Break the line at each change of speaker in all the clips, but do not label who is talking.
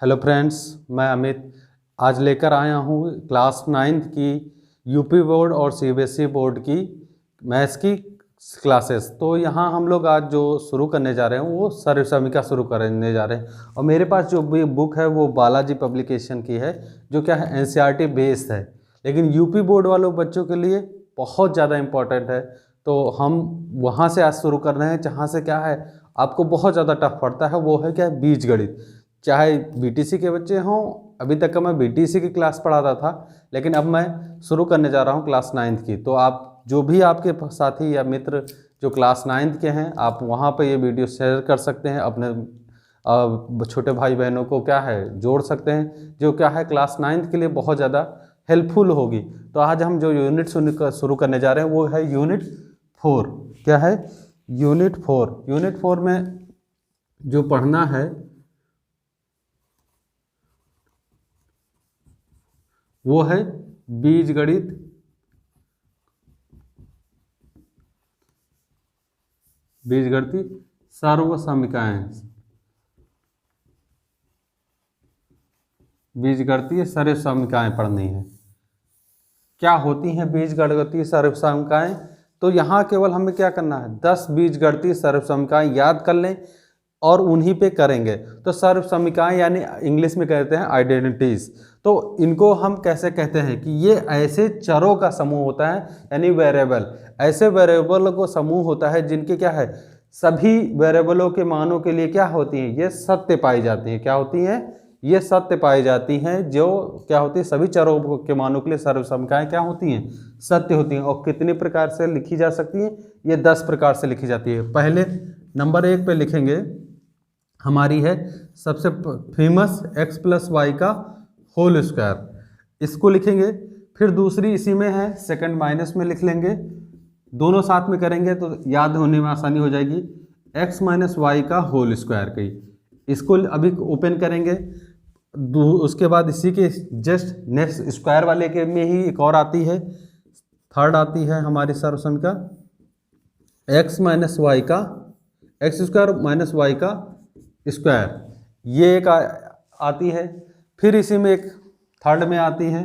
Hello friends, मैं अमित आज लेकर आया हूँ क्लास 9th की यूपी बोर्ड और सीबीएसई बोर्ड की मैथ्स की क्लासेस। तो यहाँ हम लोग आज जो शुरू करने जा रहे हैं वो सर्व समीक्षा शुरू करने जा रहे हैं। और मेरे पास जो भी बुक है वो बालाजी पब्लिकेशन की है, जो क्या है एनसीईआरटी बेस्ड है, लेकिन यूपी बोर्ड वालों बच्चों के लिए बहुत ज़्यादा इम्पोर्टेंट है। तो हम वहाँ से आज शुरू कर रहे हैं जहाँ से क्या है आपको बहुत ज़्यादा टफ पड़ता है, वो है क्या है बीजगणित। चाहे बीटीसी के बच्चे हों, अभी तक का मैं बीटीसी की क्लास पढ़ाता था, लेकिन अब मैं शुरू करने जा रहा हूँ क्लास 9th की। तो आप जो भी आपके साथी या मित्र जो क्लास 9th के हैं, आप वहाँ पे ये वीडियो शेयर कर सकते हैं, अपने छोटे भाई बहनों को क्या है जोड़ सकते हैं, जो क्या है क्लास 9th के लिए बहुत ज़्यादा हेल्पफुल होगी। तो आज हम जो यूनिट शुरू करने जा रहे हैं वो है यूनिट 4। क्या है? यूनिट 4। यूनिट 4 में जो पढ़ना है वो है बीजगणित, बीजगणितीय सर्वसमीकाएं। बीजगणितीय सर्वसमीकाएं पढ़नी है। क्या होती हैं बीजगणितीय सर्वसमीकाएं? तो यहाँ केवल हमें क्या करना है, 10 बीजगणितीय सर्वसमीकाएं याद कर लें और उन्हीं पे करेंगे। तो सर्वसमीकाएं यानी इंग्लिश में कहते हैं आइडेंटिटीज। तो इनको हम कैसे कहते हैं कि ये ऐसे चरों का समूह होता है, यानी वेरिएबल। ऐसे वेरिएबल को समूह होता है जिनके क्या है सभी वेरिएबलों के मानों के लिए क्या होती हैं, ये सत्य पाई जाती हैं। क्या होती हैं? ये सत्य पाई जाती हैं। जो क्या होती है सभी चरों के मानों के लिए सर्वसमीकाएं क्या होती हैं, सत्य होती हैं। और कितने प्रकार से लिखी जा सकती हैं? ये 10 प्रकार से लिखी जाती है। पहले नंबर 1 पे लिखेंगे, हमारी है सबसे फेमस x प्लस वाई का होल स्क्वायर, इसको लिखेंगे। फिर दूसरी इसी में है, सेकंड माइनस में लिख लेंगे, दोनों साथ में करेंगे तो याद होने में आसानी हो जाएगी। x माइनस वाई का होल स्क्वायर की, इसको अभी ओपन करेंगे। उसके बाद इसी के जस्ट नेक्स्ट स्क्वायर वाले के में ही एक और आती है, थर्ड आती है हमारी सर्वसमीका x माइनस वाई का एक्स स्क्वायर माइनस वाई का स्क्वायर, ये एक आती है। फिर इसी में एक थर्ड में आती है,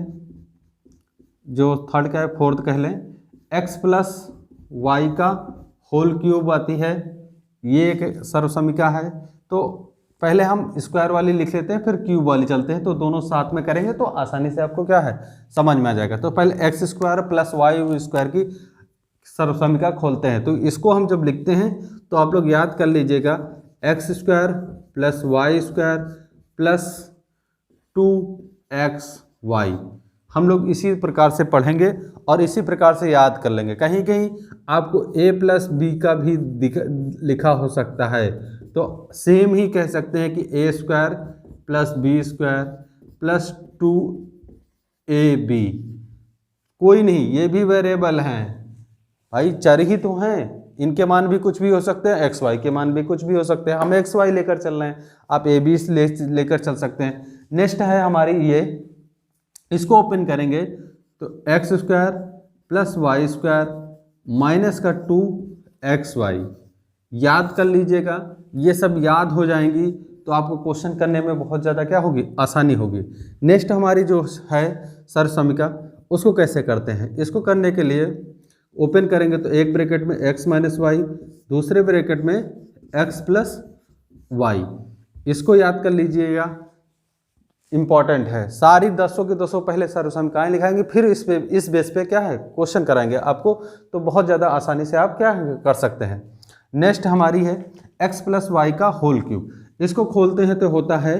जो थर्ड का है फोर्थ कह लें, x प्लस वाई का होल क्यूब आती है, ये एक सर्वसमीका है। तो पहले हम स्क्वायर वाली लिख लेते हैं, फिर क्यूब वाली चलते हैं, तो दोनों साथ में करेंगे तो आसानी से आपको क्या है समझ में आ जाएगा। तो पहले X square plus Y square की सर्वसमीका खोलते हैं। तो इसको हम जब लिखते हैं तो आप लोग याद कर लीजिएगा, X square plus Y square plus 2xy। हम लोग इसी प्रकार से पढ़ेंगे और इसी प्रकार से याद कर लेंगे। कहीं कहीं आपको a प्लस बी का भी लिखा हो सकता है, तो सेम ही कह सकते हैं कि a square plus B square plus 2ab। कोई नहीं, ये भी वेरिएबल हैं भाई, चर ही तो हैं, इनके मान भी कुछ भी हो सकते हैं, एक्स वाई के मान भी कुछ भी हो सकते हैं। हम एक्स वाई लेकर चल रहे हैं, आप ए बी लेकर चल सकते हैं। नेक्स्ट है हमारी ये, इसको ओपन करेंगे तो X square plus Y square minus का 2xy, याद कर लीजिएगा। ये सब याद हो जाएंगी तो आपको क्वेश्चन करने में बहुत ज़्यादा क्या होगी, आसानी होगी। नेक्स्ट हमारी जो है सर्वसमीका, उसको कैसे करते हैं? इसको करने के लिए ओपन करेंगे तो एक ब्रैकेट में x माइनस वाई, दूसरे ब्रैकेट में x प्लस वाई, इसको याद कर लीजिएगा, इंपॉर्टेंट है। सारी 10 की 10 पहले सर्वसमीकाएं लिखाएंगे, फिर इस बेस पे क्या है क्वेश्चन कराएंगे आपको, तो बहुत ज़्यादा आसानी से आप क्या कर सकते हैं। नेक्स्ट हमारी है x प्लस वाई का होल क्यूब, इसको खोलते हैं तो होता है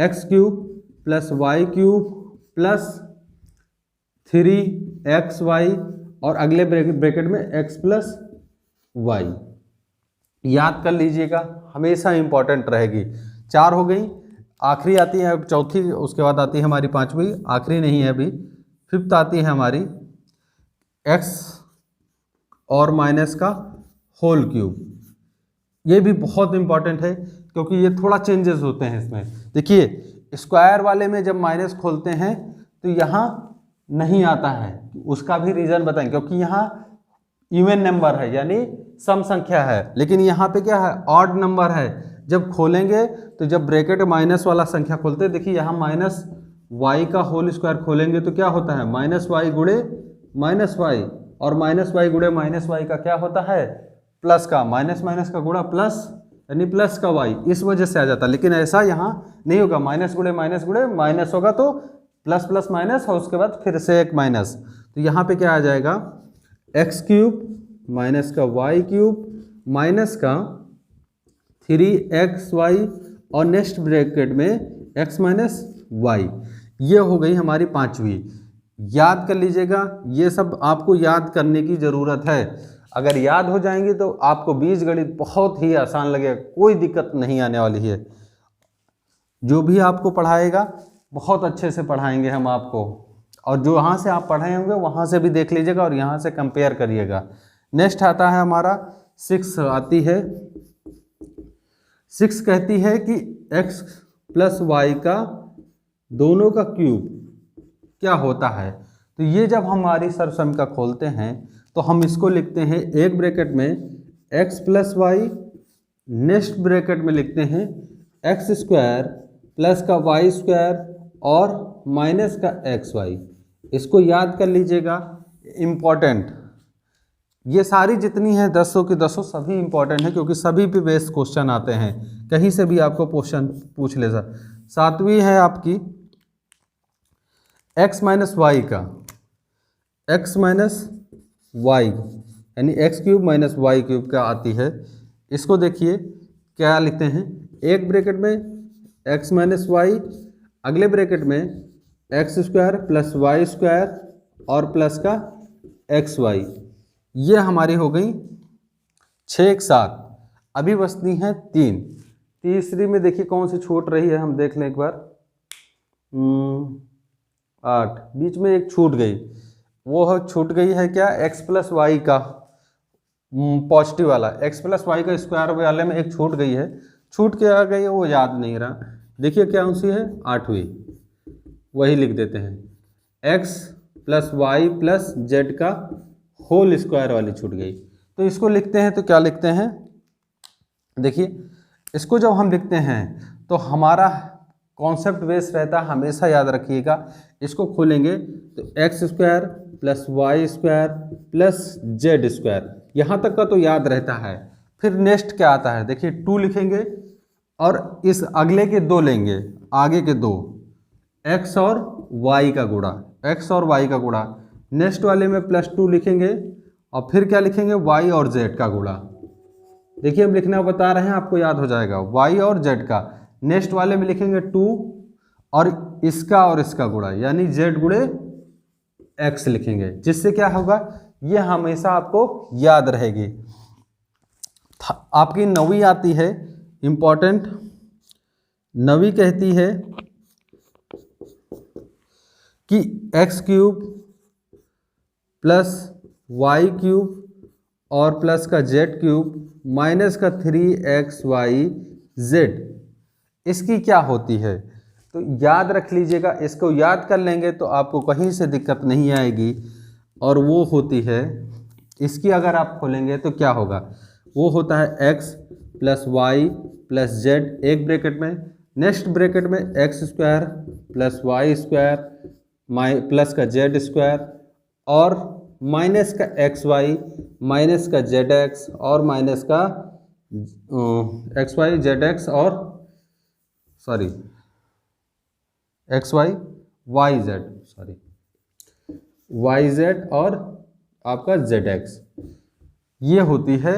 x cube plus Y cube plus 3xy और अगले ब्रैकेट में x प्लस वाई, याद कर लीजिएगा, हमेशा इंपॉर्टेंट रहेगी। 4 हो गई, आखिरी आती है अब चौथी, उसके बाद आती है हमारी पांचवी, आखिरी नहीं है अभी, फिफ्थ आती है हमारी x और माइनस का होल क्यूब। ये भी बहुत इंपॉर्टेंट है क्योंकि ये थोड़ा चेंजेस होते हैं इसमें। देखिए स्क्वायर वाले में जब माइनस खोलते हैं तो यहाँ नहीं आता है, उसका भी रीज़न बताएं, क्योंकि यहाँ इवन नंबर है यानी सम संख्या है, लेकिन यहाँ पे क्या है ऑड नंबर है। जब खोलेंगे तो जब ब्रैकेट माइनस वाला संख्या खोलते हैं, देखिए यहाँ माइनस वाई का होल स्क्वायर खोलेंगे तो क्या होता है, माइनस वाई गुणे माइनस वाई, और माइनस वाई गुणे माइनस वाई का क्या होता है, प्लस का, माइनस माइनस का गुणा प्लस, यानी प्लस का वाई, इस वजह से आ जाता है। लेकिन ऐसा यहाँ नहीं होगा, माइनस गुणे माइनस होगा तो प्लस प्लस माइनस और उसके बाद फिर से एक माइनस, तो यहाँ पे क्या आ जाएगा, एक्स क्यूब माइनस का वाई क्यूब माइनस का 3xy और नेक्स्ट ब्रैकेट में x माइनस वाई। ये हो गई हमारी पांचवी। याद कर लीजिएगा, ये सब आपको याद करने की ज़रूरत है। अगर याद हो जाएंगे तो आपको बीजगणित बहुत ही आसान लगेगा, कोई दिक्कत नहीं आने वाली है। जो भी आपको पढ़ाएगा बहुत अच्छे से पढ़ाएंगे हम आपको, और जो यहाँ से आप पढ़े होंगे वहाँ से भी देख लीजिएगा और यहाँ से कंपेयर करिएगा। नेक्स्ट आता है हमारा 6 आती है। 6 कहती है कि x प्लस वाई का दोनों का क्यूब क्या होता है। तो ये जब हमारी सर्वसमीकरण खोलते हैं तो हम इसको लिखते हैं एक ब्रैकेट में x plus Y, next bracket में लिखते हैं एक्स स्क्वायर प्लस का वाई स्क्वायर और माइनस का एक्स वाई। इसको याद कर लीजिएगा, इम्पॉर्टेंट। ये सारी जितनी है 10 की 10 सभी इंपॉर्टेंट है, क्योंकि सभी पे बेस्ड क्वेश्चन आते हैं, कहीं से भी आपको क्वेश्चन पूछ ले सर। 7वीं है आपकी x माइनस वाई का, x माइनस वाई यानी X cube minus Y cube का आती है। इसको देखिए क्या लिखते हैं, एक ब्रैकेट में x माइनस वाई, अगले ब्रैकेट में X square plus Y square और प्लस का एक्स वाई। ये हमारी हो गई 6 एक 7। अभी बचती हैं 3। तीसरी में देखिए कौन सी छूट रही है, हम देख लें एक बार। 8, बीच में एक छूट गई, वो छूट गई है क्या, x प्लस वाई का पॉजिटिव वाला, x प्लस वाई का स्क्वायर वाले में एक छूट गई है। छूट क्या आ गई है वो याद नहीं रहा, देखिए क्या कौन सी है, 8वीं, वही लिख देते हैं, x plus Y plus Z का होल स्क्वायर वाली छूट गई। तो इसको लिखते हैं तो क्या लिखते हैं, देखिए इसको जब हम लिखते हैं तो हमारा कॉन्सेप्ट बेस रहता है, हमेशा याद रखिएगा। इसको खोलेंगे तो X square plus Y square plus Z square, यहाँ तक का तो याद रहता है। फिर नेक्स्ट क्या आता है, देखिए 2 लिखेंगे और इस अगले के 2 लेंगे, आगे के 2, एक्स और वाई का गुणा, एक्स और वाई का गुणा। नेक्स्ट वाले में +2 लिखेंगे और फिर क्या लिखेंगे, वाई और जेड का गुणा। देखिए हम लिखना बता रहे हैं, आपको याद हो जाएगा, वाई और जेड का। नेक्स्ट वाले में लिखेंगे 2 और इसका गुणा, यानी जेड गुणे एक्स लिखेंगे, जिससे क्या होगा, ये हमेशा आपको याद रहेगी। आपकी 9वीं आती है इम्पॉर्टेंट। 9वीं कहती है कि X cube plus Y cube और प्लस का जेड क्यूब माइनस का 3xy जेड, इसकी क्या होती है। तो याद रख लीजिएगा, इसको याद कर लेंगे तो आपको कहीं से दिक्कत नहीं आएगी। और वो होती है, इसकी अगर आप खोलेंगे तो क्या होगा, वो होता है x plus Y plus Z एक ब्रैकेट में, नेक्स्ट ब्रैकेट में X square plus Y square plus का जेड स्क्वायर और माइनस का एक्स वाई माइनस का जेड एक्स और माइनस का एक्स वाई जेड एक्स और sorry X Y Y Z, sorry Y Z और आपका जेड एक्स। ये होती है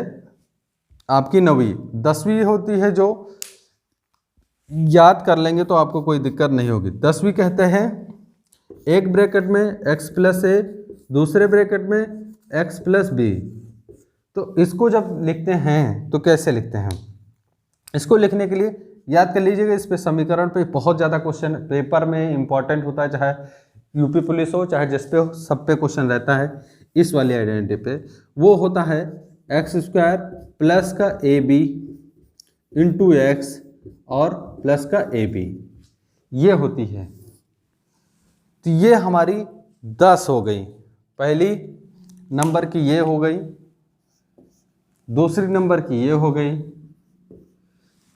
आपकी 9वीं। 10वीं होती है जो याद कर लेंगे तो आपको कोई दिक्कत नहीं होगी। 10वीं कहते हैं एक ब्रैकेट में x प्लस ए, दूसरे ब्रैकेट में x प्लस बी। तो इसको जब लिखते हैं तो कैसे लिखते हैं, इसको लिखने के लिए याद कर लीजिएगा, इस पे समीकरण पे बहुत ज़्यादा क्वेश्चन पेपर में इंपॉर्टेंट होता है, चाहे यूपी पुलिस हो चाहे जिस पे हो, सब पे क्वेश्चन रहता है। इस वाली आइडेंटिटी पे वो होता है एक्स स्क्वायर प्लस का ए बी इंटू एक्स और प्लस का ए बी, ये होती है। तो ये हमारी 10 हो गई। पहली नंबर की ये हो गई, दूसरी नंबर की ये हो गई,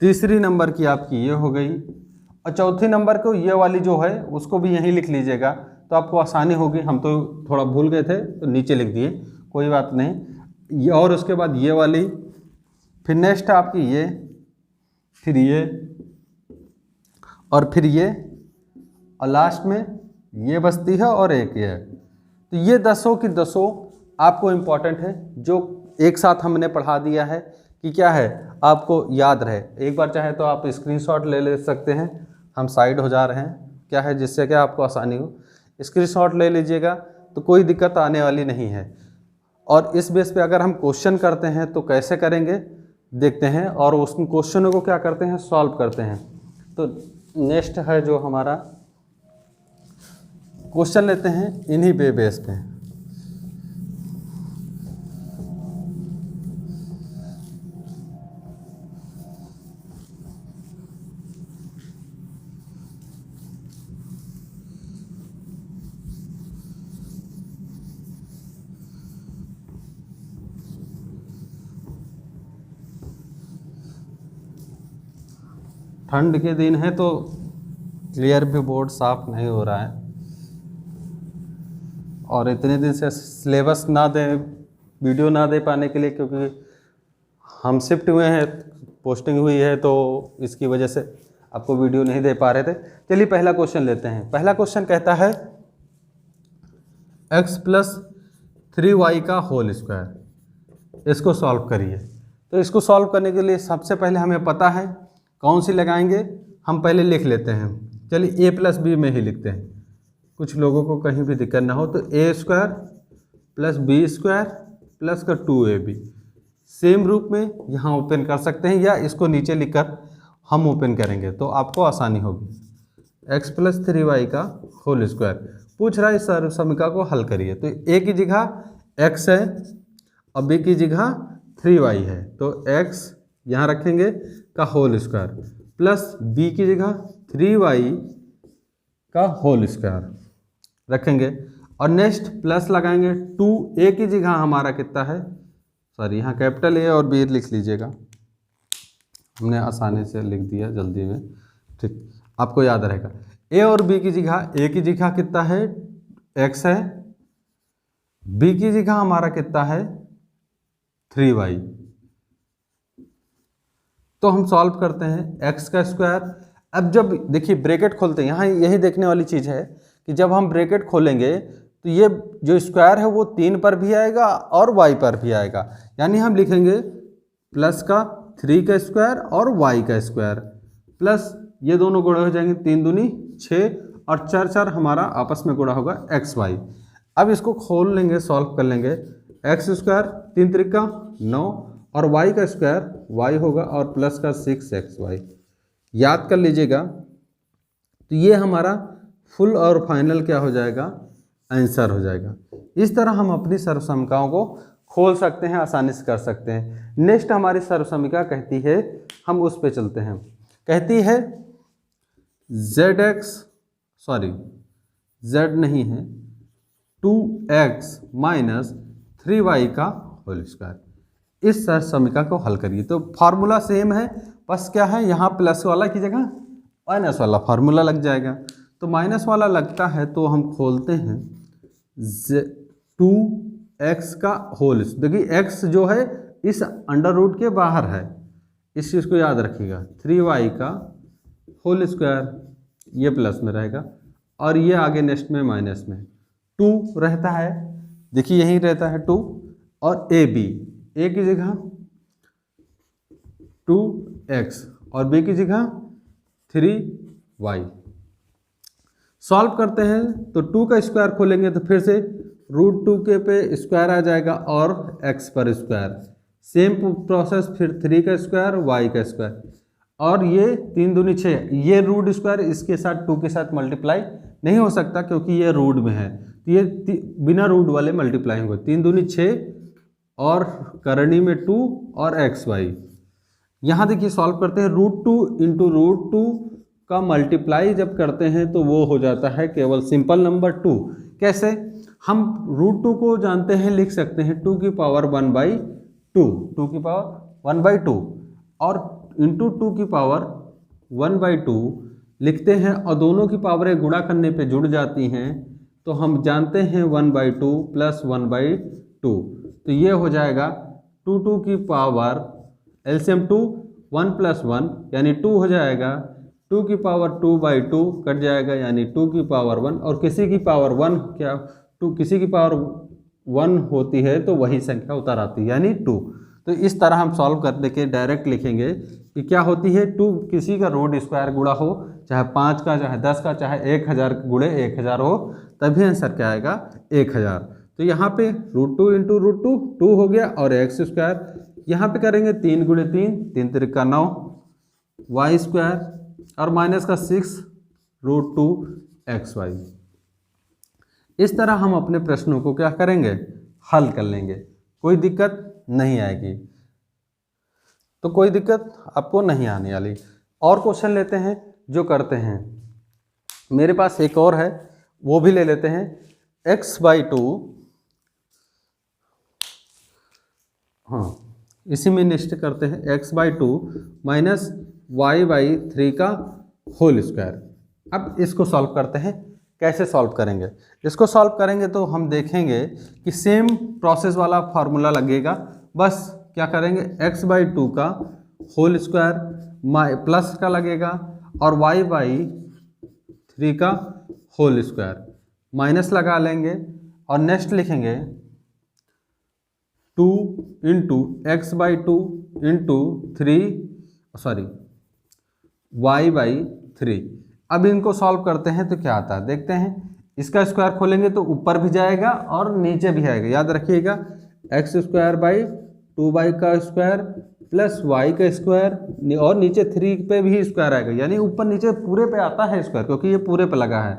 तीसरी नंबर की आपकी ये हो गई, और चौथी नंबर को ये वाली जो है उसको भी यहीं लिख लीजिएगा तो आपको आसानी होगी। हम तो थोड़ा भूल गए थे तो नीचे लिख दिए, कोई बात नहीं। ये और उसके बाद ये वाली, फिर नेक्स्ट आपकी ये, फिर ये, और फिर ये, और लास्ट में ये बचती है और एक ये है। तो ये 10 की 10 आपको इम्पॉर्टेंट है, जो एक साथ हमने पढ़ा दिया है कि क्या है आपको याद रहे। एक बार चाहे तो आप स्क्रीनशॉट ले सकते हैं, हम साइड हो जा रहे हैं, क्या है जिससे क्या आपको आसानी हो, स्क्रीनशॉट ले लीजिएगा तो कोई दिक्कत आने वाली नहीं है। और इस बेस पे अगर हम क्वेश्चन करते हैं तो कैसे करेंगे देखते हैं, और उस क्वेश्चनों को क्या करते हैं, सॉल्व करते हैं। तो नेक्स्ट है जो हमारा क्वेश्चन लेते हैं इन्हीं बेस पे। ठंड के दिन है तो क्लियर भी बोर्ड साफ नहीं हो रहा है, और इतने दिन से सिलेबस ना दे, वीडियो ना दे पाने के लिए, क्योंकि हम शिफ्ट हुए हैं, पोस्टिंग हुई है, तो इसकी वजह से आपको वीडियो नहीं दे पा रहे थे। चलिए पहला क्वेश्चन लेते हैं। पहला क्वेश्चन कहता है x + 3y का होल स्क्वायर, इसको सॉल्व करिए। तो इसको सॉल्व करने के लिए सबसे पहले हमें पता है कौन सी लगाएंगे, हम पहले लिख लेते हैं। चलिए a + b में ही लिखते हैं, कुछ लोगों को कहीं भी दिक्कत ना हो। तो a² + b² प्लस का 2ab, सेम रूप में यहाँ ओपन कर सकते हैं, या इसको नीचे लिखकर हम ओपन करेंगे तो आपको आसानी होगी। x + 3y का होल स्क्वायर पूछ रहा है, इस समीकरण को हल करिए। तो a की जगह x है और b की जगह 3y है, तो x यहाँ रखेंगे का होल स्क्वायर प्लस b की जगह 3y का होल स्क्वायर रखेंगे, और नेक्स्ट प्लस लगाएंगे 2a की जगह हमारा कितना है, सॉरी यहाँ कैपिटल A और B लिख लीजिएगा, हमने आसानी से लिख दिया जल्दी में, ठीक आपको याद रहेगा। a और b की जगह, a की जगह कितना है x है, b की जगह हमारा कितना है 3y। तो हम सॉल्व करते हैं x का स्क्वायर। अब जब देखिए ब्रैकेट खोलते हैं, यहाँ यही देखने वाली चीज़ है कि जब हम ब्रैकेट खोलेंगे तो ये जो स्क्वायर है वो 3 पर भी आएगा और y पर भी आएगा, यानी हम लिखेंगे प्लस का 3 का स्क्वायर और y का स्क्वायर प्लस ये दोनों गुणा हो जाएंगे, 3 दूनी 6 और 4 4 हमारा आपस में गुणा होगा xy। अब इसको खोल लेंगे, सॉल्व कर लेंगे। x² 3 त्रिका 9 और y का स्क्वायर y होगा और प्लस का 6xy, याद कर लीजिएगा। तो ये हमारा फुल और फाइनल क्या हो जाएगा, आंसर हो जाएगा। इस तरह हम अपनी सर्वसमीकरणों को खोल सकते हैं, आसानी से कर सकते हैं। नेक्स्ट हमारी सर्वसमीकरण कहती है, हम उस पे चलते हैं, कहती है z नहीं है 2x - 3y का होल स्क्वायर। इस समीकरण को हल करिए। तो फार्मूला सेम है, बस क्या है यहाँ प्लस वाला की जगह माइनस वाला फार्मूला लग जाएगा। तो माइनस वाला लगता है तो हम खोलते हैं 2x का होल, देखिए x जो है इस अंडर रूट के बाहर है, इस चीज़ को याद रखिएगा। 3y का होल स्क्वायर ये प्लस में रहेगा और ये आगे नेक्स्ट में माइनस में 2 रहता है, देखिए यहीं रहता है 2, और a की जगह 2x और b की जगह 3y। सॉल्व करते हैं तो 2 का स्क्वायर खोलेंगे तो फिर से √2 के पे स्क्वायर आ जाएगा और x पर स्क्वायर, सेम प्रोसेस, फिर 3 का स्क्वायर y का स्क्वायर, और ये 3 दूनी 6, ये रूट स्क्वायर इसके साथ 2 के साथ मल्टीप्लाई नहीं हो सकता क्योंकि ये रूट में है, तो ये बिना रूट वाले मल्टीप्लाई होंगे। 3 दूनी 6 और करणी में 2 और xy। यहाँ देखिए सॉल्व करते हैं, √2 × √2 का मल्टीप्लाई जब करते हैं तो वो हो जाता है केवल सिंपल नंबर 2। कैसे, हम √2 को जानते हैं, लिख सकते हैं 2 की पावर 1/2, 2 की पावर 1/2, और इंटू 2 की पावर 1/2 लिखते हैं और दोनों की पावरें गुणा करने पे जुड़ जाती हैं, तो हम जानते हैं 1/2 प्लस 1/2, तो ये हो जाएगा 2 की पावर एलसीएम 2 1 प्लस 1 यानी 2 हो जाएगा, 2 की पावर 2/2 कट जाएगा यानी 2 की पावर 1, और किसी की पावर 1 क्या 2 किसी की पावर 1 होती है तो वही संख्या उतर आती है यानी 2। तो इस तरह हम सॉल्व करने के डायरेक्ट लिखेंगे कि क्या होती है 2 किसी का रूट स्क्वायर गुणा हो, चाहे 5 का, चाहे 10 का, चाहे 1000 गुणे 1000 हो, तभी आंसर क्या आएगा 1000। तो यहाँ पे √2 इंटू √2 2 हो गया और एक्स स्क्वायर, यहाँ पे करेंगे 3 गुणे 3 3 3 का 9 वाई स्क्वायर और माइनस का 6 √2 XY। इस तरह हम अपने प्रश्नों को क्या करेंगे, हल कर लेंगे, कोई दिक्कत नहीं आएगी। तो कोई दिक्कत आपको नहीं आने वाली। और क्वेश्चन लेते हैं जो करते हैं, मेरे पास एक और है वो भी ले लेते हैं। x/2, हाँ इसी में नेक्स्ट करते हैं, x/2 माइनस y/3 का होल स्क्वायर। अब इसको सॉल्व करते हैं, कैसे सॉल्व करेंगे? इसको सॉल्व करेंगे तो हम देखेंगे कि सेम प्रोसेस वाला फार्मूला लगेगा, बस क्या करेंगे x/2 का होल स्क्वायर प्लस का लगेगा और y/3 का होल स्क्वायर माइनस लगा लेंगे और नेक्स्ट लिखेंगे 2 इंटू x/2 इंटू 3 y/3। अब इनको सॉल्व करते हैं तो क्या आता है देखते हैं। इसका स्क्वायर खोलेंगे तो ऊपर भी जाएगा और नीचे भी आएगा, याद रखिएगा x² का स्क्वायर प्लस y का स्क्वायर और नीचे 3 पे भी स्क्वायर आएगा, यानी ऊपर नीचे पूरे पे आता है स्क्वायर क्योंकि ये पूरे पे लगा है।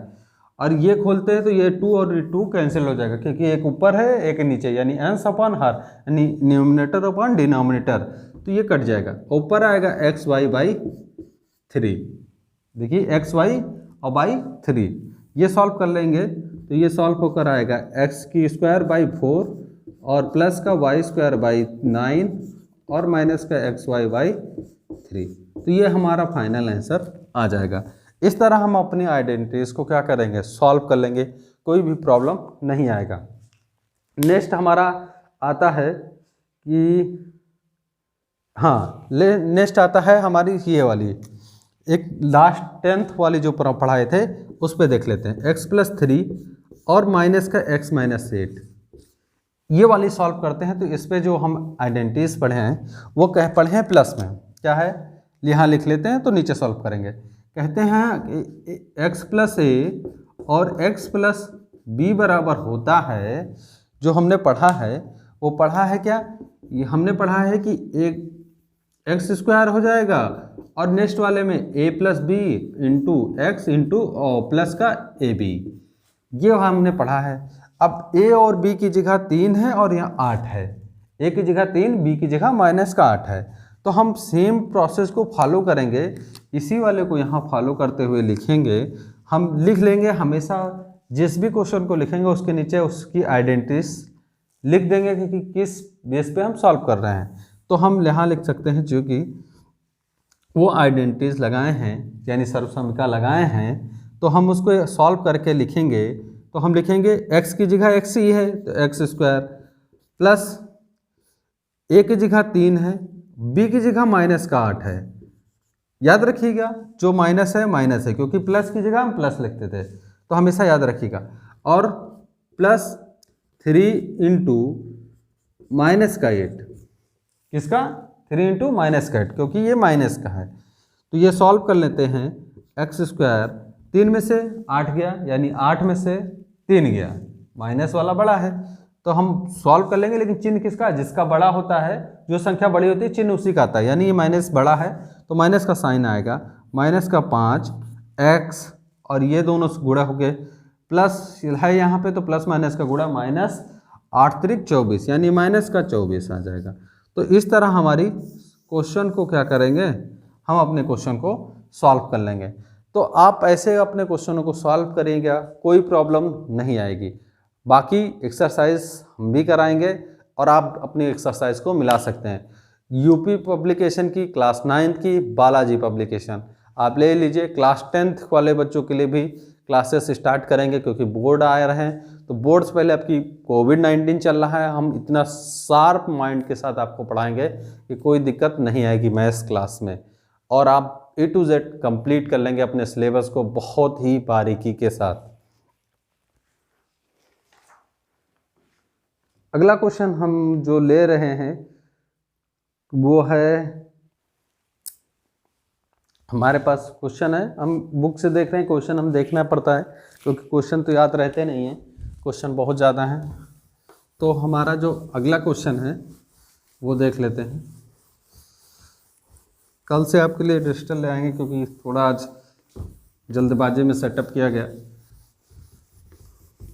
और ये खोलते हैं तो ये 2 और 2 कैंसिल हो जाएगा क्योंकि एक ऊपर है एक नीचे, यानी अंश अपॉन हर यानी न्यूमिनेटर अपॉन डिनोमिनेटर, तो ये कट जाएगा। ऊपर आएगा xy/3, देखिए xy और by3, ये सॉल्व कर लेंगे तो ये सॉल्व होकर आएगा x²/4 और प्लस का y²/9 और माइनस का xy/3, तो ये हमारा फाइनल आंसर आ जाएगा। इस तरह हम अपनी आइडेंटिटीज को क्या करेंगे, सॉल्व कर लेंगे, कोई भी प्रॉब्लम नहीं आएगा। नेक्स्ट हमारा आता है कि नेक्स्ट आता है हमारी ये वाली एक लास्ट 10th वाली जो पढ़ाए थे उस पर देख लेते हैं। x+3 और माइनस का x-8, ये वाली सॉल्व करते हैं। तो इस पे जो हम आइडेंटिटीज पढ़े हैं वो पढ़े हैं प्लस में, क्या है यहाँ लिख लेते हैं तो नीचे सॉल्व करेंगे। कहते हैं x+a और x+b बराबर होता है, जो हमने पढ़ा है वो पढ़ा है क्या, ये हमने पढ़ा है कि एक x² हो जाएगा और नेक्स्ट वाले में a+b into x into plus का ab, ये हमने पढ़ा है। अब a और b की जगह 3 है और यहाँ 8 है, a की जगह 3 b की जगह माइनस का 8 है, तो हम सेम प्रोसेस को फॉलो करेंगे, इसी वाले को यहाँ फॉलो करते हुए लिखेंगे। हम लिख लेंगे हमेशा जिस भी क्वेश्चन को लिखेंगे उसके नीचे उसकी आइडेंटिटीज लिख देंगे कि किस बेस पे हम सॉल्व कर रहे हैं। तो हम यहाँ लिख सकते हैं जो कि वो आइडेंटिटीज लगाए हैं यानी सर्वसमीका लगाए हैं, तो हम उसको सॉल्व करके लिखेंगे। तो हम लिखेंगे x की जगह x ही है तो x² प्लस a की जगह 3 है, b की जगह माइनस का 8 है, याद रखिएगा जो माइनस है क्योंकि प्लस की जगह हम प्लस लिखते थे तो हमेशा याद रखिएगा, और प्लस 3 इंटू माइनस का 8, किसका 3 इंटू माइनस का 8 क्योंकि ये माइनस का है। तो ये सॉल्व कर लेते हैं, x², 3 में से 8 गया यानी 8 में से 3 गया, माइनस वाला बड़ा है तो हम सॉल्व कर लेंगे, लेकिन चिन्ह किसका, जिसका बड़ा होता है, जो संख्या बड़ी होती है चिन्ह उसी का आता है, यानी ये माइनस बड़ा है तो माइनस का साइन आएगा, माइनस का 5 x और ये दोनों गुणा हो गए, प्लस है यहाँ पे तो प्लस माइनस का गुणा, माइनस 8 त्रिक 24 यानी माइनस का 24 आ जाएगा। तो इस तरह हमारी क्वेश्चन को क्या करेंगे, हम अपने क्वेश्चन को सॉल्व कर लेंगे। तो आप ऐसे अपने क्वेश्चनों को सॉल्व करेंगे, कोई प्रॉब्लम नहीं आएगी। बाकी एक्सरसाइज हम भी कराएंगे और आप अपनी एक्सरसाइज को मिला सकते हैं। यूपी पब्लिकेशन की, क्लास 9th की बालाजी पब्लिकेशन। आप ले लीजिए। क्लास 10th वाले बच्चों के लिए भी क्लासेस स्टार्ट करेंगे क्योंकि बोर्ड आ रहे हैं। तो बोर्ड से पहले आपकी कोविड-19 चल रहा है। हम इतना शार्प माइंड के साथ आपको पढ़ाएंगे कि कोई दिक्कत नहीं आएगी मैथ्स क्लास में, और आप A to Z कंप्लीट कर लेंगे अपने सिलेबस को बहुत ही बारीकी के साथ। अगला क्वेश्चन हम जो ले रहे हैं वो है, हमारे पास क्वेश्चन है, हम बुक से देख रहे हैं, क्वेश्चन हम देखना पड़ता है क्योंकि क्वेश्चन तो याद रहते नहीं हैं, क्वेश्चन बहुत ज़्यादा हैं। तो हमारा जो अगला क्वेश्चन है वो देख लेते हैं। कल से आपके लिए डिजिटल ले आएंगे क्योंकि थोड़ा आज जल्दबाजी में सेटअप किया गया,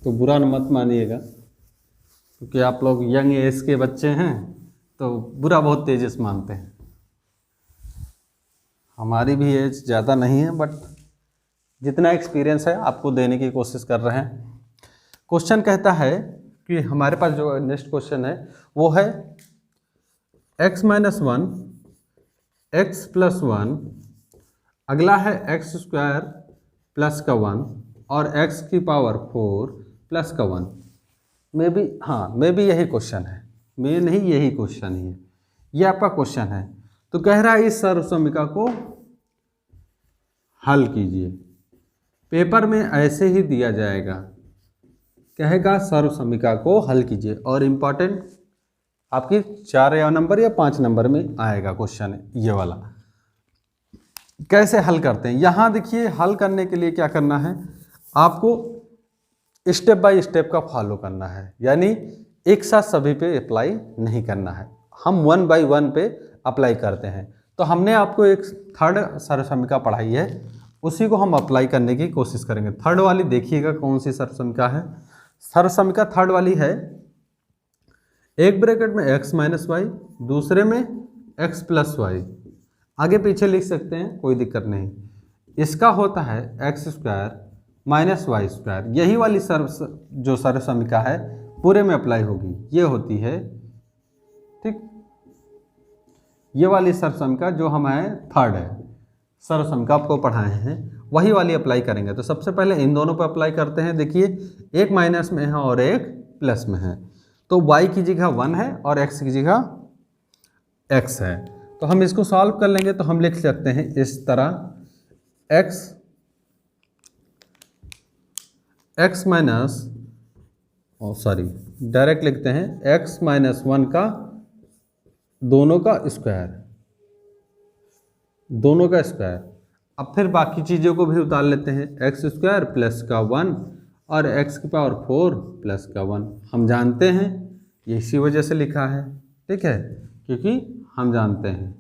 तो बुरा मत मानिएगा क्योंकि आप लोग यंग एज के बच्चे हैं तो बुरा बहुत तेजी से मानते हैं। हमारी भी एज ज़्यादा नहीं है, बट जितना एक्सपीरियंस है आपको देने की कोशिश कर रहे हैं। क्वेश्चन कहता है कि हमारे पास जो नेक्स्ट क्वेश्चन है वो है x - 1 x + 1, अगला है x² प्लस का 1 और x की पावर 4 प्लस का 1। मे भी यही क्वेश्चन है, मैं नहीं, यही क्वेश्चन ही है, ये आपका क्वेश्चन है। तो कह रहा है इस सर्वसमीका को हल कीजिए। पेपर में ऐसे ही दिया जाएगा, कहेगा सर्वसमीका को हल कीजिए, और इम्पॉर्टेंट आपकी 4 नंबर या 5 नंबर में आएगा क्वेश्चन है ये वाला। कैसे हल करते हैं, यहाँ देखिए हल करने के लिए क्या करना है, आपको स्टेप बाय स्टेप का फॉलो करना है, यानी एक साथ सभी पे अप्लाई नहीं करना है, हम 1 by 1 पे अप्लाई करते हैं। तो हमने आपको एक थर्ड सर्वसमीका पढ़ाई है, उसी को हम अप्लाई करने की कोशिश करेंगे। थर्ड वाली देखिएगा कौन सी सर्वसमीका है। सर्वसमीका थर्ड वाली है, एक ब्रैकेट में x - y, दूसरे में x + y, आगे पीछे लिख सकते हैं, कोई दिक्कत नहीं। इसका होता है x² - y²। यही वाली जो सर्वसमीका है पूरे में अप्लाई होगी, ये होती है, ठीक। ये वाली सर्वसमीका जो हमारे थर्ड है सर्वसमीका आपको पढ़ाए हैं, वही वाली अप्लाई करेंगे। तो सबसे पहले इन दोनों पर अप्लाई करते हैं। देखिए एक माइनस में है और एक प्लस में है, तो y की जगह 1 है और x की जगह x है। तो हम इसको सॉल्व कर लेंगे, तो हम लिख सकते हैं इस तरह डायरेक्ट लिखते हैं x - 1 का दोनों का स्क्वायर। अब फिर बाकी चीज़ों को भी उतार लेते हैं, x² प्लस का 1 और x की पावर 4 प्लस का 1। हम जानते हैं ये इसी वजह से लिखा है, ठीक है, क्योंकि हम जानते हैं।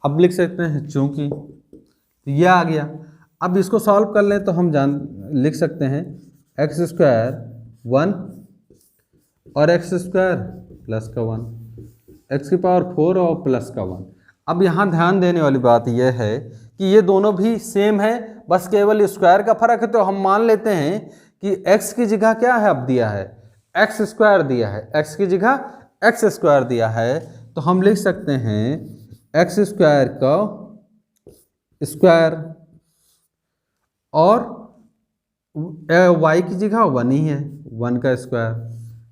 अब लिख सकते हैं चूंकि, तो यह आ गया। अब इसको सॉल्व कर लें तो हम लिख सकते हैं x² 1 और x² प्लस का 1, x की पावर 4 और प्लस का 1। अब यहाँ ध्यान देने वाली बात यह है कि ये दोनों भी सेम है, बस केवल स्क्वायर का फर्क है। तो हम मान लेते हैं कि x की जगह क्या है, अब दिया है x² दिया है, x की जगह x² दिया है, तो हम लिख सकते हैं x² का स्क्वायर और y की जगह 1 ही है, 1 का स्क्वायर।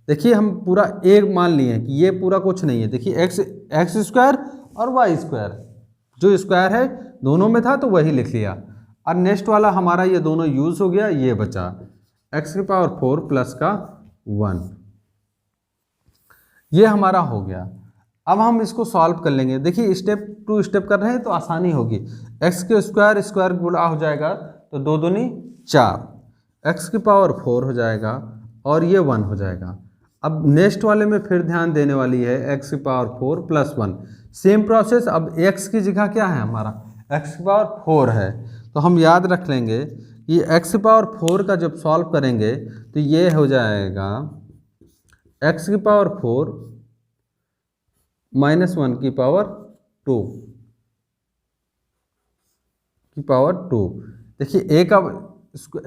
देखिए हम पूरा एक मान लिए हैं कि ये पूरा कुछ नहीं है। देखिए x² और y², जो स्क्वायर है दोनों में था तो वही लिख लिया। और नेक्स्ट वाला हमारा ये दोनों यूज हो गया, ये बचा x की पावर 4 प्लस का 1, ये हमारा हो गया। अब हम इसको सॉल्व कर लेंगे। देखिए स्टेप टू स्टेप कर रहे हैं तो आसानी होगी। x के स्क्वायर गुणा हो जाएगा तो 2 दूनी 4, x की पावर 4 हो जाएगा और ये 1 हो जाएगा। अब नेक्स्ट वाले में फिर ध्यान देने वाली है x की पावर 4 प्लस 1, सेम प्रोसेस। अब x की जगह क्या है, हमारा x की पावर 4 है, तो हम याद रख लेंगे कि x की पावर 4 का जब सॉल्व करेंगे तो ये हो जाएगा x की पावर 4 -1 की पावर 2 की पावर 2। देखिए a का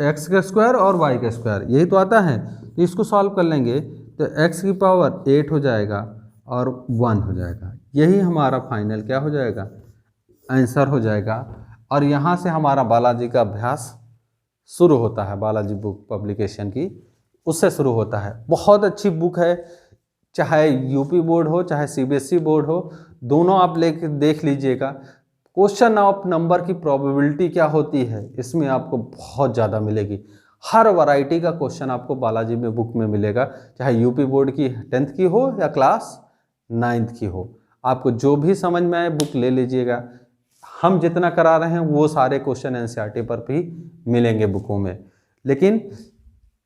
x का स्क्वायर और y का स्क्वायर यही तो आता है, तो इसको सॉल्व कर लेंगे तो x की पावर 8 हो जाएगा और 1 हो जाएगा। यही हमारा फाइनल क्या हो जाएगा, आंसर हो जाएगा। और यहाँ से हमारा बालाजी का अभ्यास शुरू होता है, बालाजी बुक पब्लिकेशन की उससे शुरू होता है। बहुत अच्छी बुक है, चाहे यूपी बोर्ड हो चाहे सीबीएसई बोर्ड हो, दोनों आप लेके देख लीजिएगा। क्वेश्चन ऑफ नंबर की प्रोबेबिलिटी क्या होती है इसमें आपको बहुत ज़्यादा मिलेगी। हर वैरायटी का क्वेश्चन आपको बालाजी में बुक में मिलेगा, चाहे यूपी बोर्ड की 10th की हो या क्लास 9th की हो। आपको जो भी समझ में आए बुक ले लीजिएगा। हम जितना करा रहे हैं वो सारे क्वेश्चन एनसीईआरटी पर भी मिलेंगे बुकों में, लेकिन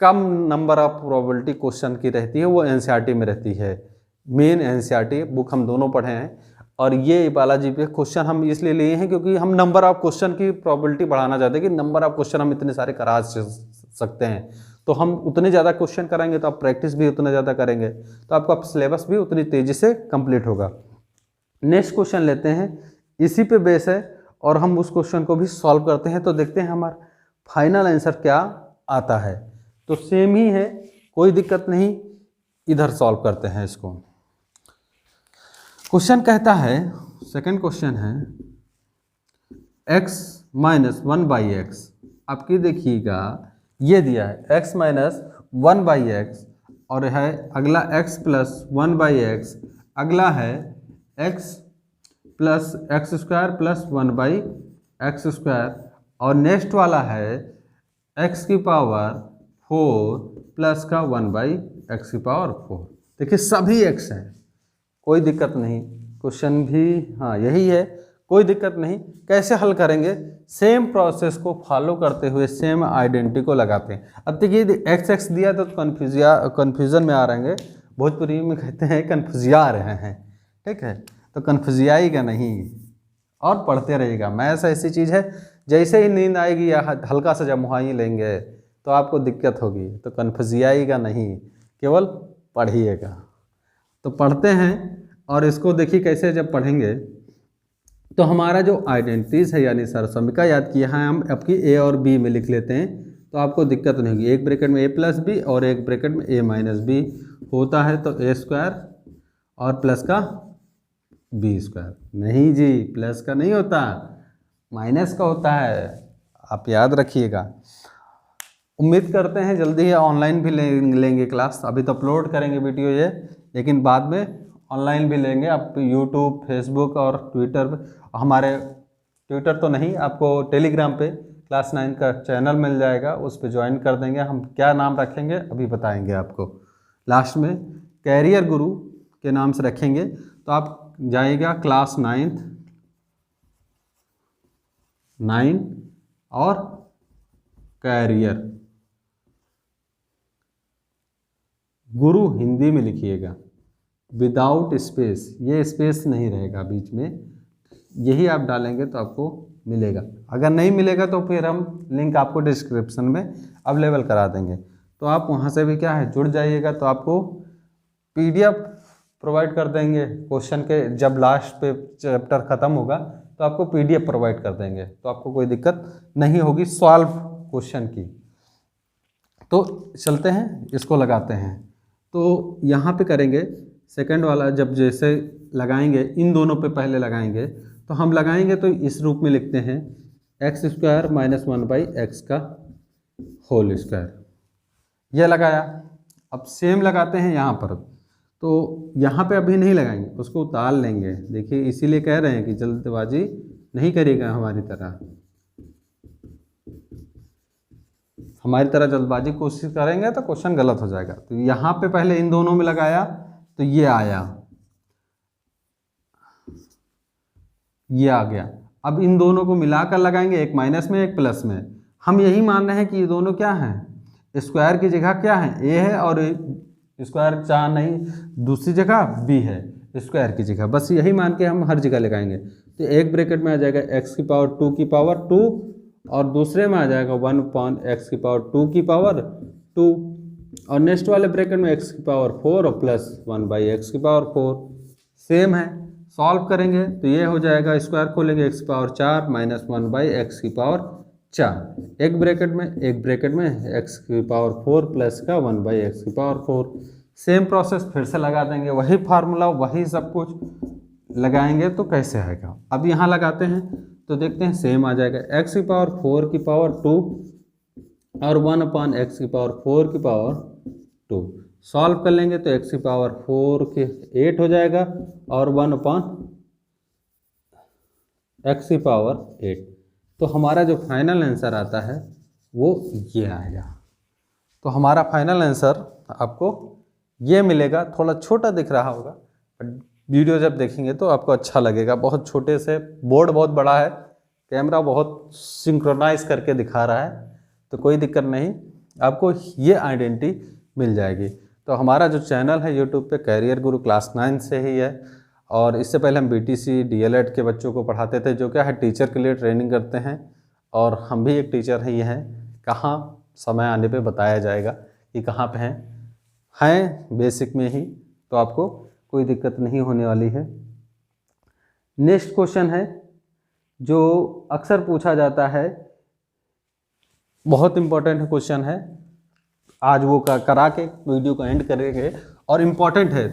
कम नंबर ऑफ प्रोबेबिलिटी क्वेश्चन की रहती है, वो एनसीईआरटी में रहती है। मेन एनसीईआरटी बुक हम दोनों पढ़े हैं, और ये बालाजी पे क्वेश्चन हम इसलिए लिए हैं क्योंकि हम नंबर ऑफ क्वेश्चन की प्रोबेबिलिटी बढ़ाना चाहते हैं कि नंबर ऑफ क्वेश्चन हम इतने सारे करा सकते हैं, तो हम उतने ज़्यादा क्वेश्चन कराएंगे तो आप प्रैक्टिस भी उतना ज़्यादा करेंगे, तो आपका सिलेबस भी उतनी तेज़ी से कंप्लीट होगा। नेक्स्ट क्वेश्चन लेते हैं, इसी पे बेस है और हम उस क्वेश्चन को भी सॉल्व करते हैं, तो देखते हैं हमारा फाइनल आंसर क्या आता है। तो सेम ही है, कोई दिक्कत नहीं, इधर सॉल्व करते हैं इसको। क्वेश्चन कहता है, सेकंड क्वेश्चन है x माइनस 1/x। आपकी देखिएगा ये दिया है x माइनस 1/x, और है अगला x प्लस 1/x, अगला है x plus x² plus 1/x², और नेक्स्ट वाला है x की पावर 4 प्लस का 1/x4। देखिए सभी x हैं, कोई दिक्कत नहीं। क्वेश्चन भी हाँ यही है, कोई दिक्कत नहीं। कैसे हल करेंगे, सेम प्रोसेस को फॉलो करते हुए सेम आइडेंटिटी को लगाते हैं। अब देखिए x दिया तो कन्फ्यूज़न में आ रहेंगे, भोजपुरी में कहते हैं कन्फ्यूजिया रहे हैं, ठीक है, तो कन्फ्यूजियाईगा नहीं और पढ़ते रहिएगा। मैथ्स ऐसी चीज़ है, जैसे ही नींद आएगी या हल्का सा जब मुहाई लेंगे तो आपको दिक्कत होगी, तो कन्फ्यूजियाईगा नहीं, केवल पढ़िएगा। तो पढ़ते हैं और इसको देखिए कैसे जब पढ़ेंगे तो हमारा जो आइडेंटिटीज़ है यानी सरसमिका याद किया है, हम आपकी ए और बी में लिख लेते हैं, तो आपको दिक्कत नहीं होगी। एक ब्रैकेट में a प्लस बी और एक ब्रैकेट में a माइनस बी होता है, तो a² और प्लस का b²। नहीं जी, प्लस का नहीं होता, माइनस का होता है, आप याद रखिएगा। उम्मीद करते हैं जल्दी ही ऑनलाइन भी लेंगे क्लास, अभी तो अपलोड करेंगे वीडियो ये, लेकिन बाद में ऑनलाइन भी लेंगे। आप यूट्यूब, फेसबुक और ट्विटर पे, हमारे ट्विटर तो नहीं, आपको टेलीग्राम पे क्लास 9 का चैनल मिल जाएगा, उस पर ज्वाइन कर देंगे। हम क्या नाम रखेंगे अभी बताएंगे आपको, लास्ट में कैरियर गुरु के नाम से रखेंगे। तो आप जाइएगा क्लास 9 और कैरियर गुरु हिंदी में लिखिएगा, विदाउट स्पेस, ये स्पेस नहीं रहेगा बीच में, यही आप डालेंगे तो आपको मिलेगा। अगर नहीं मिलेगा तो फिर हम लिंक आपको डिस्क्रिप्शन में अवेलेबल करा देंगे, तो आप वहाँ से भी क्या है जुड़ जाइएगा। तो आपको PDF प्रोवाइड कर देंगे क्वेश्चन के, जब लास्ट पे चैप्टर ख़त्म होगा तो आपको PDF प्रोवाइड कर देंगे, तो आपको कोई दिक्कत नहीं होगी सॉल्व क्वेश्चन की। तो चलते हैं इसको लगाते हैं। तो यहाँ पे करेंगे सेकंड वाला, जब जैसे लगाएंगे इन दोनों पे पहले लगाएंगे, तो हम लगाएंगे तो इस रूप में लिखते हैं x² माइनस 1/x का होल स्क्वायर, यह लगाया। अब सेम लगाते हैं यहाँ पर, तो यहाँ पे अभी नहीं लगाएंगे, उसको उतार लेंगे। देखिए इसीलिए कह रहे हैं कि जल्दबाजी नहीं करिएगा, हमारी तरह जल्दबाजी कोशिश करेंगे तो क्वेश्चन गलत हो जाएगा। तो यहाँ पे पहले इन दोनों में लगाया तो ये आया, ये आ गया। अब इन दोनों को मिलाकर लगाएंगे, एक माइनस में एक प्लस में। हम यही मान रहे हैं कि ये दोनों क्या हैं, स्क्वायर की जगह क्या है a है, और स्क्वायर चाह नहीं दूसरी जगह b है स्क्वायर की जगह, बस यही मान के हम हर जगह लगाएंगे। तो एक ब्रैकेट में आ जाएगा x की पावर 2 की पावर 2, और दूसरे में आ जाएगा 1/x की पावर 2 की पावर 2, और नेक्स्ट वाले ब्रैकेट में x की पावर 4 और प्लस 1/x की पावर 4। सेम है, सॉल्व करेंगे तो ये हो जाएगा, स्क्वायर खोलेंगे x की पावर 4 माइनस 1/x की पावर 4, एक ब्रैकेट में x की पावर 4 प्लस का 1/x की पावर 4। सेम प्रोसेस फिर से लगा देंगे, वही फार्मूला वही सब कुछ लगाएंगे तो कैसे आएगा। अब यहाँ लगाते हैं तो देखते हैं सेम आ जाएगा, x की पावर 4 की पावर 2 और 1/x की पावर 4 की पावर 2। सॉल्व कर लेंगे तो x की पावर 4 के 8 हो जाएगा और 1/x की पावर 8। तो हमारा जो फाइनल आंसर आता है वो ये आएगा। तो हमारा फाइनल आंसर आपको ये मिलेगा। थोड़ा छोटा दिख रहा होगा बट वीडियो जब देखेंगे तो आपको अच्छा लगेगा। बहुत छोटे से, बोर्ड बहुत बड़ा है, कैमरा बहुत सिंक्रोनाइज करके दिखा रहा है, तो कोई दिक्कत नहीं, आपको ये आइडेंटिटी मिल जाएगी। तो हमारा जो चैनल है यूट्यूब पे कैरियर गुरु क्लास 9 से ही है, और इससे पहले हम BTC DLED के बच्चों को पढ़ाते थे, जो क्या है टीचर के लिए ट्रेनिंग करते हैं, और हम भी एक टीचर ही हैं। कहाँ समय आने पे बताया जाएगा कि कहाँ पे हैं बेसिक में ही, तो आपको कोई दिक्कत नहीं होने वाली है। नेक्स्ट क्वेश्चन है जो अक्सर पूछा जाता है, बहुत इम्पोर्टेंट क्वेश्चन है, आज वो करा के वीडियो को एंड करेंगे, और इम्पॉर्टेंट है,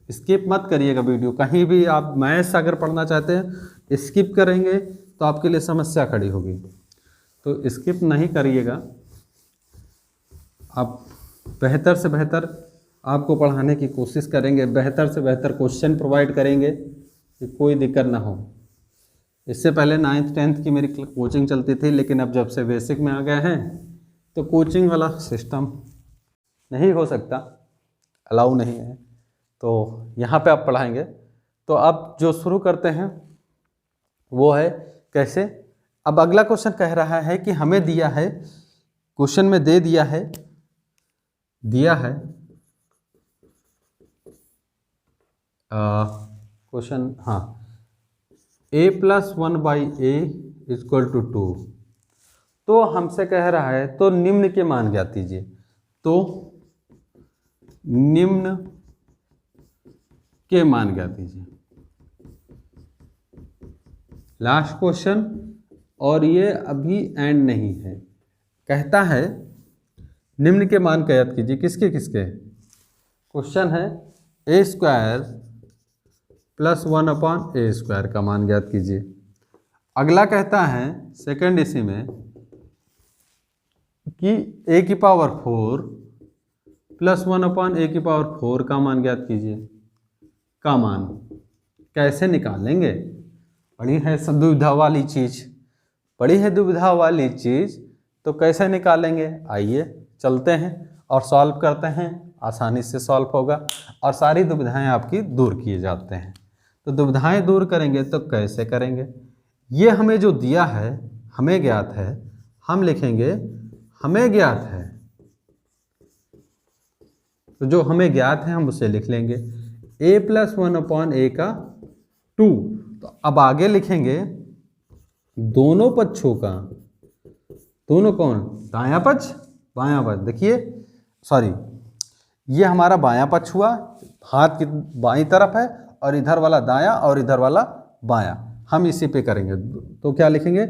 स्किप मत करिएगा वीडियो। कहीं भी आप मैथ्स अगर पढ़ना चाहते हैं स्किप करेंगे तो आपके लिए समस्या खड़ी होगी, तो स्किप नहीं करिएगा। आप बेहतर से बेहतर आपको पढ़ाने की कोशिश करेंगे, बेहतर से बेहतर क्वेश्चन प्रोवाइड करेंगे कि कोई दिक्कत ना हो। इससे पहले 9th 10th की मेरी कोचिंग चलती थी, लेकिन अब जब से बेसिक में आ गए हैं तो कोचिंग वाला सिस्टम नहीं हो सकता, अलाउ नहीं है, तो यहाँ पे आप पढ़ाएंगे। तो अब जो शुरू करते हैं वो है कैसे। अब अगला क्वेश्चन कह रहा है कि हमें दिया है, क्वेश्चन में दे दिया है क्वेश्चन, हाँ, a+1/a = 2। तो हमसे कह रहा है तो निम्न के मान ज्ञात कीजिए। तो निम्न के मान ज्ञात कीजिए, लास्ट क्वेश्चन, और ये अभी एंड नहीं है। कहता है निम्न के मान ज्ञात कीजिए, किसके किसके। क्वेश्चन है a² + 1/a² का मान ज्ञात कीजिए। अगला कहता है सेकंड इसी में कि a की पावर 4 + 1/a⁴ का मान ज्ञात कीजिए। का मान कैसे निकालेंगे, बड़ी है दुविधा वाली चीज़, बड़ी है दुविधा वाली चीज़, तो कैसे निकालेंगे। आइए चलते हैं और सॉल्व करते हैं, आसानी से सॉल्व होगा और सारी दुविधाएं आपकी दूर किए जाते हैं। तो दुविधाएं दूर करेंगे तो कैसे करेंगे। ये हमें जो दिया है हमें ज्ञात है, हम लिखेंगे हमें ज्ञात है, तो जो हमें ज्ञात है हम उसे लिख लेंगे a + 1/a²। तो अब आगे लिखेंगे दोनों पक्षों का, दोनों कौन, दायां पक्ष बायां पक्ष। देखिए सॉरी, ये हमारा बायां पक्ष हुआ, हाथ की बाईं तरफ है, और इधर वाला दायां और इधर वाला बायां, हम इसी पे करेंगे। तो क्या लिखेंगे,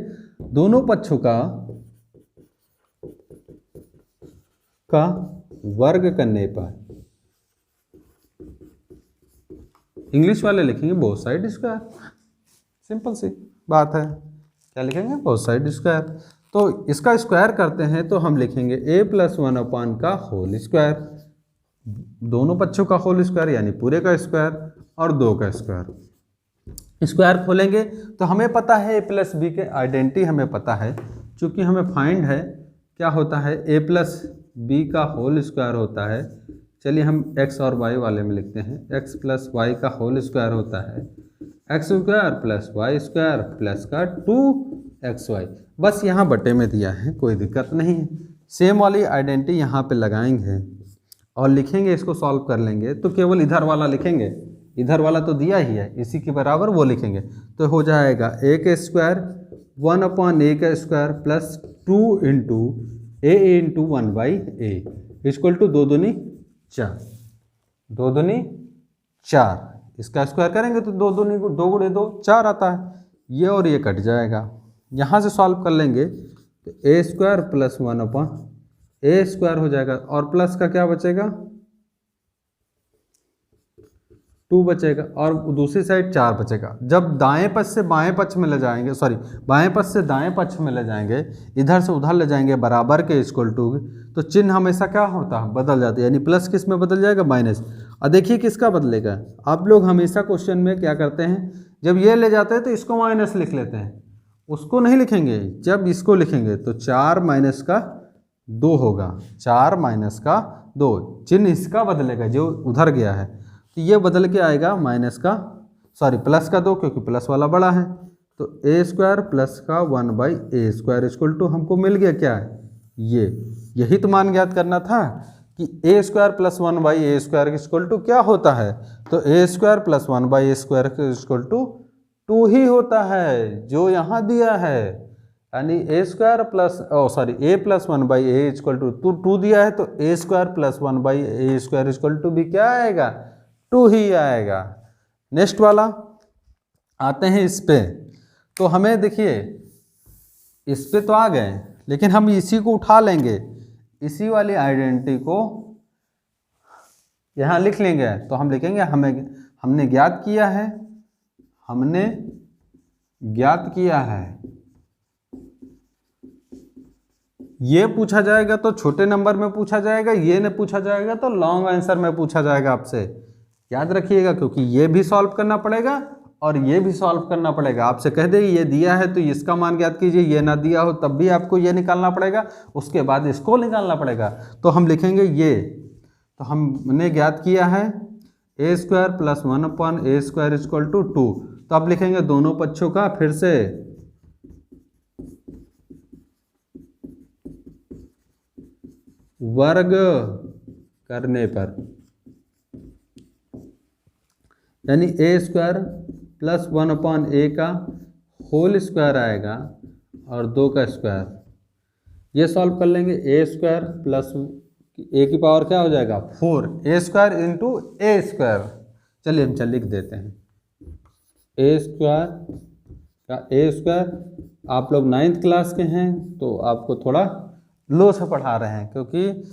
दोनों पक्षों का वर्ग करने पर, इंग्लिश वाले लिखेंगे बोथ साइड स्क्वायर। सिंपल सी बात है, क्या लिखेंगे, बोथ साइड स्क्वायर। तो इसका स्क्वायर करते हैं तो हम लिखेंगे a + 1/2, दोनों पक्षों का होल स्क्वायर यानी पूरे का स्क्वायर और 2 का स्क्वायर। स्क्वायर खोलेंगे तो हमें पता है a + b के आइडेंटिटी हमें पता है, चूँकि हमें फाइंड है क्या होता है, a + b का होल स्क्वायर होता है। चलिए हम x और y वाले में लिखते हैं, x + y का होल स्क्वायर होता है x² + y² + 2xy। बस यहाँ बटे में दिया है, कोई दिक्कत नहीं है। सेम वाली आइडेंटिटी यहाँ पे लगाएंगे और लिखेंगे, इसको सॉल्व कर लेंगे तो केवल इधर वाला लिखेंगे, इधर वाला तो दिया ही है, इसी के बराबर वो लिखेंगे। तो हो जाएगा a² 1/a² + 2 × a × 1/a = 2 दूनी 4, 2 दूनी 4। इसका स्क्वायर करेंगे तो 2 दूनी 2 × 2 4 आता है, ये और ये कट जाएगा। यहाँ से सॉल्व कर लेंगे तो a² + 1/a² हो जाएगा, और प्लस का क्या बचेगा, 2 बचेगा और दूसरी साइड 4 बचेगा। जब दाएं पक्ष से बाएं पक्ष में ले जाएंगे, सॉरी बाएं पक्ष से दाएं पक्ष में ले जाएंगे, इधर से उधर ले जाएंगे बराबर के इक्वल टू, तो चिन्ह हमेशा क्या होता है, बदल जाता है। यानी प्लस किस में बदल जाएगा, माइनस। और देखिए किसका बदलेगा, आप लोग हमेशा क्वेश्चन में क्या करते हैं, जब ये ले जाते हैं तो इसको माइनस लिख लेते हैं, उसको नहीं लिखेंगे। जब इसको लिखेंगे तो 4 माइनस का 2 होगा, 4 माइनस का 2, चिन्ह इसका बदलेगा जो उधर गया है, तो ये बदल के आएगा माइनस का, सॉरी प्लस का 2, क्योंकि प्लस वाला बड़ा है। तो ए स्क्वायर प्लस का 1/a स्क्वायर इक्वल टू हमको मिल गया क्या है, ये। यही तो मान ज्ञात करना था कि a square plus 1/a square equal to क्या होता है, तो a square plus 1/a square equal to 2 ही होता है, जो यहाँ दिया है। यानी a square plus a plus 1/a equal to 2 दिया है, तो a square plus 1/a square equal to भी क्या आएगा, 2 ही आएगा। नेक्स्ट वाला आते हैं इस पे, तो हमें देखिए इस पे तो आ गए, लेकिन हम इसी को उठा लेंगे, इसी वाली आइडेंटिटी को यहाँ लिख लेंगे। तो हम लिखेंगे हमने ज्ञात किया है, हमने ज्ञात किया है। ये पूछा जाएगा तो छोटे नंबर में पूछा जाएगा, ये न पूछा जाएगा तो लॉन्ग आंसर में पूछा जाएगा आपसे, याद रखिएगा, क्योंकि ये भी सॉल्व करना पड़ेगा और ये भी सॉल्व करना पड़ेगा। आपसे कह दे ये दिया है तो इसका मान ज्ञात कीजिए, ये ना दिया हो तब भी आपको ये निकालना पड़ेगा, उसके बाद इसको निकालना पड़ेगा। तो हम लिखेंगे ये, तो हमने ज्ञात किया है a square plus 1/a square equal to 2। तो अब लिखेंगे दोनों पक्षों का फिर से वर्ग करने पर, यानी ए स्क्वायर प्लस 1/a का होल स्क्वायर आएगा और 2 का स्क्वायर। ये सॉल्व कर लेंगे, ए स्क्वायर प्लस ए की पावर क्या हो जाएगा 4, ए स्क्वायर इंटू ए स्क्वायर। चलिए हम लिख देते हैं, ए स्क्वायर का ए स्क्वायर। आप लोग 9th क्लास के हैं तो आपको थोड़ा लो से पढ़ा रहे हैं, क्योंकि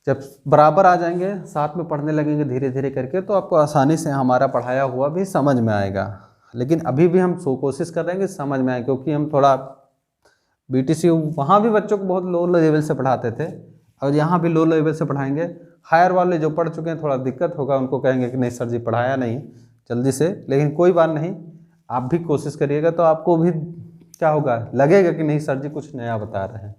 जब बराबर आ जाएंगे साथ में पढ़ने लगेंगे धीरे धीरे करके तो आपको आसानी से हमारा पढ़ाया हुआ भी समझ में आएगा। लेकिन अभी भी हम कोशिश कर रहे हैं कि समझ में आए, क्योंकि हम थोड़ा BTC वहाँ भी बच्चों को बहुत लो लेवल से पढ़ाते थे और यहाँ भी लो लेवल से पढ़ाएंगे। हायर वाले जो पढ़ चुके हैं थोड़ा दिक्कत होगा, उनको कहेंगे कि नहीं सर जी पढ़ाया नहीं जल्दी से, लेकिन कोई बात नहीं, आप भी कोशिश करिएगा तो आपको भी क्या होगा, लगेगा कि नहीं सर जी कुछ नया बता रहे हैं,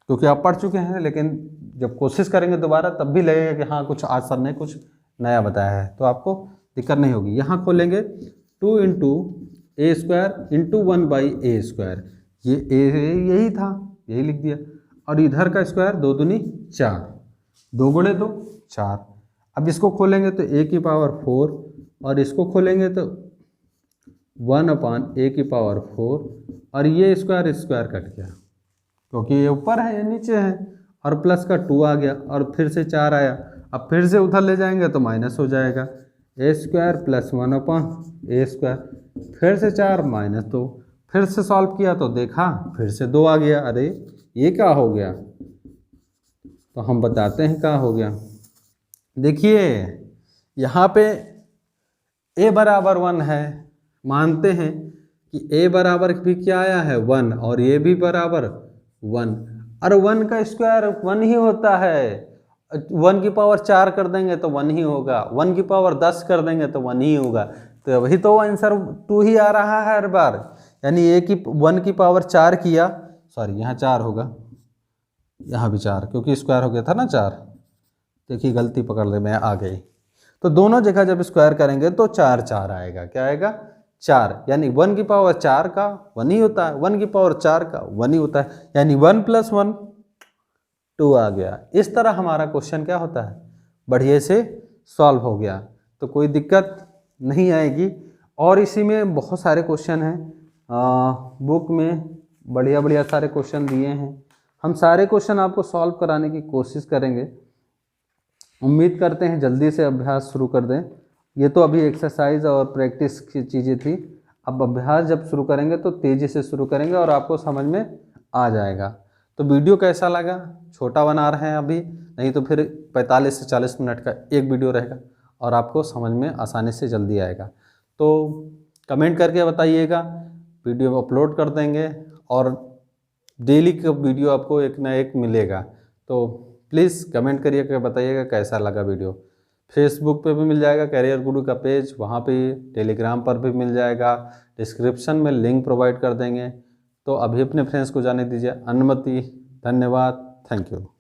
क्योंकि आप पढ़ चुके हैं। लेकिन जब कोशिश करेंगे दोबारा तब भी लगेगा कि हाँ कुछ आज सर ने कुछ नया बताया है, तो आपको दिक्कत नहीं होगी। यहाँ खोलेंगे 2 इंटू ए स्क्वायर इंटू 1/a स्क्वायर, ये यही था, यही लिख दिया। और इधर का स्क्वायर 2 दूनी 4, 2 गुणे 2 4। अब इसको खोलेंगे तो a की पावर 4 और इसको खोलेंगे तो 1/a की पावर 4 और ये स्क्वायर स्क्वायर कट गया, क्योंकि ये ऊपर है ये नीचे है, और प्लस का 2 आ गया और फिर से 4 आया। अब फिर से उधर ले जाएंगे तो माइनस हो जाएगा, ए स्क्वायर प्लस 1/a स्क्वायर, फिर से 4 माइनस 2, फिर से सॉल्व किया तो देखा फिर से 2 आ गया। अरे ये क्या हो गया, तो हम बताते हैं क्या हो गया। देखिए यहाँ पे a बराबर 1 है, मानते हैं कि a बराबर भी क्या आया है 1 और ये भी बराबर 1, और 1 का स्क्वायर 1 ही होता है। 1 की पावर 4 कर देंगे तो 1 ही होगा, 1 की पावर 10 कर देंगे तो 1 ही होगा। तो वही तो आंसर 2 ही आ रहा है हर बार, यानी 1 की पावर 4 किया, सॉरी यहाँ 4 होगा, यहाँ भी 4, क्योंकि स्क्वायर हो गया था ना 4। देखिए गलती पकड़ ले मैं आ गई। तो दोनों जगह जब स्क्वायर करेंगे तो 4 4 आएगा, क्या आएगा 4, यानी 1 की पावर 4 का 1 ही होता है, 1 की पावर 4 का 1 ही होता है, यानी 1 + 1 2 आ गया। इस तरह हमारा क्वेश्चन क्या होता है, बढ़िया से सॉल्व हो गया, तो कोई दिक्कत नहीं आएगी। और इसी में बहुत सारे क्वेश्चन हैं, बुक में बढ़िया बढ़िया सारे क्वेश्चन दिए हैं। हम सारे क्वेश्चन आपको सॉल्व कराने की कोशिश करेंगे, उम्मीद करते हैं जल्दी से अभ्यास शुरू कर दें। ये तो अभी एक्सरसाइज और प्रैक्टिस की चीज़ें थी, अब अभ्यास जब शुरू करेंगे तो तेज़ी से शुरू करेंगे और आपको समझ में आ जाएगा। तो वीडियो कैसा लगा, छोटा बना रहे हैं अभी, नहीं तो फिर 45 से 40 मिनट का एक वीडियो रहेगा, और आपको समझ में आसानी से जल्दी आएगा। तो कमेंट करके बताइएगा, वीडियो अपलोड कर देंगे और डेली का वीडियो आपको एक ना एक मिलेगा। तो प्लीज़ कमेंट करिएगा, बताइएगा कैसा लगा वीडियो। फेसबुक पे भी मिल जाएगा करियर गुरु का पेज, वहाँ पे टेलीग्राम पर भी मिल जाएगा, डिस्क्रिप्शन में लिंक प्रोवाइड कर देंगे। तो अभी अपने फ्रेंड्स को जाने दीजिए। अनुमति, धन्यवाद, थैंक यू।